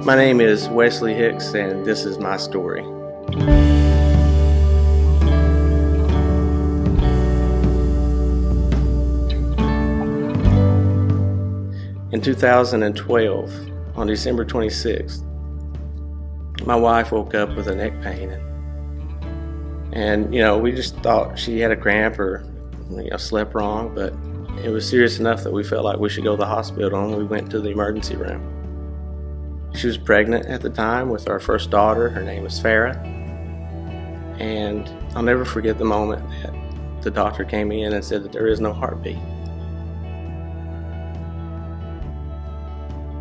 My name is Wesley Hicks, and this is my story. In 2012, on December 26th, my wife woke up with a neck pain, and we just thought she had a cramp or slept wrong, but it was serious enough that we felt like we should go to the hospital, and we went to the emergency room. She was pregnant at the time with our first daughter. Her name was Farrah, and I'll never forget the moment that the doctor came in and said that there is no heartbeat.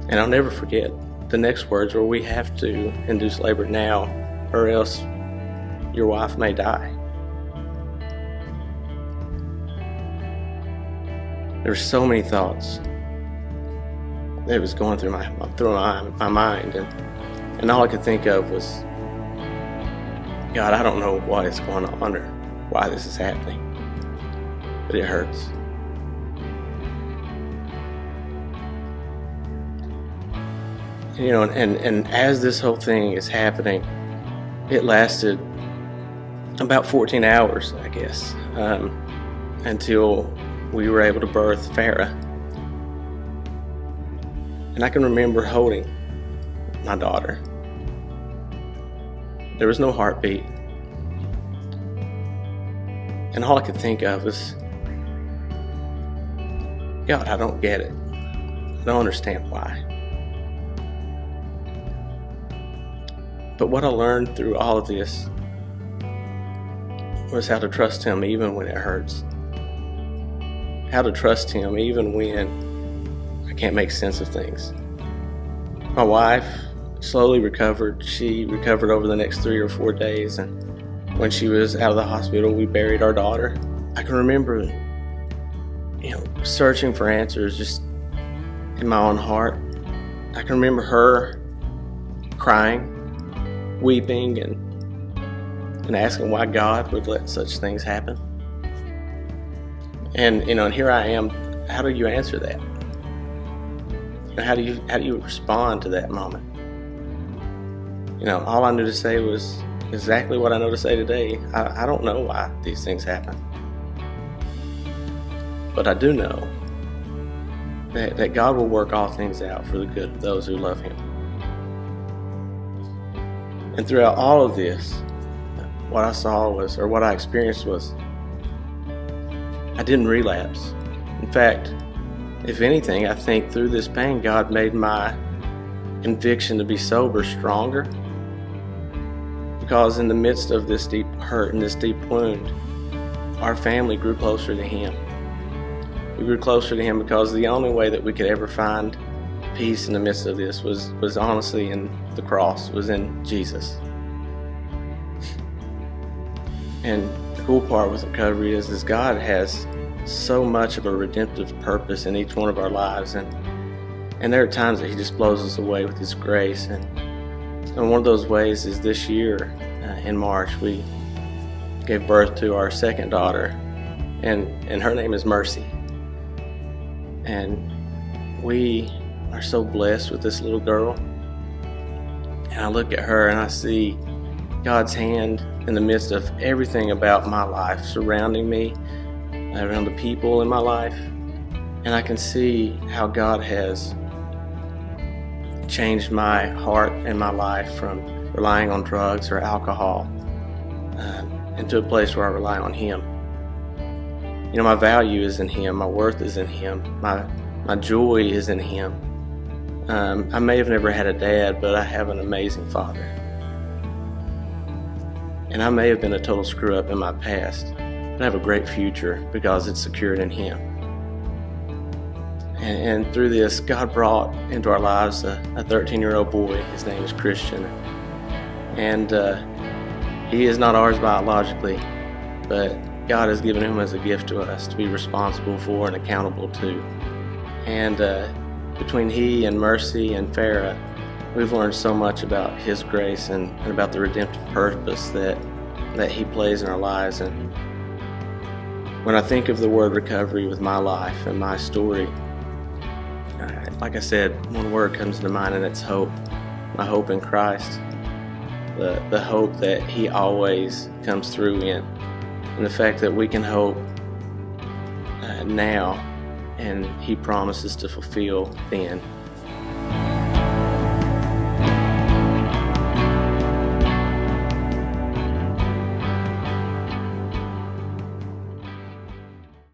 And I'll never forget the next words were, "We have to induce labor now, or else your wife may die." There were so many thoughts that was going through my mind, and all I could think of was, God, I don't know what is going on or why this is happening, but it hurts. And as this whole thing is happening, it lasted about 14 hours, I guess, until we were able to birth Farrah. And I can remember holding my daughter. There was no heartbeat. And all I could think of was, God, I don't get it. I don't understand why. But what I learned through all of this was how to trust Him even when it hurts. How to trust Him even when I can't make sense of things. My wife slowly recovered. She recovered over the next 3 or 4 days, and when she was out of the hospital, we buried our daughter. I can remember, searching for answers just in my own heart. I can remember her crying, weeping, and asking why God would let such things happen. And here I am. How do you answer that? How do you respond to that moment? All I knew to say was exactly what I know to say today. I don't know why these things happen, but I do know that God will work all things out for the good of those who love Him. And throughout all of this, what I saw was, or what I experienced was, I didn't relapse. In fact, if anything, I think through this pain, God made my conviction to be sober stronger. Because in the midst of this deep hurt and this deep wound, our family grew closer to Him. We grew closer to Him because the only way that we could ever find peace in the midst of this was honestly in the cross, was in Jesus. And the cool part with recovery is God has so much of a redemptive purpose in each one of our lives, and there are times that He just blows us away with His grace, and one of those ways is this year in March we gave birth to our second daughter, and her name is Mercy, and we are so blessed with this little girl. And I look at her and I see God's hand in the midst of everything about my life surrounding me, around the people in my life, and I can see how God has changed my heart and my life from relying on drugs or alcohol into a place where I rely on Him. My value is in Him, my worth is in Him, my joy is in Him. I may have never had a dad, but I have an amazing father. And I may have been a total screw up in my past, but I have a great future because it's secured in Him. And through this, God brought into our lives a 13-year-old boy. His name is Christian. And he is not ours biologically, but God has given him as a gift to us to be responsible for and accountable to. And between he and Mercy and Farrah, we've learned so much about His grace and about the redemptive purpose that He plays in our lives. And when I think of the word recovery with my life and my story, like I said, one word comes to mind, and it's hope. my hope in Christ, the hope that He always comes through in, and the fact that we can hope now, and He promises to fulfill then.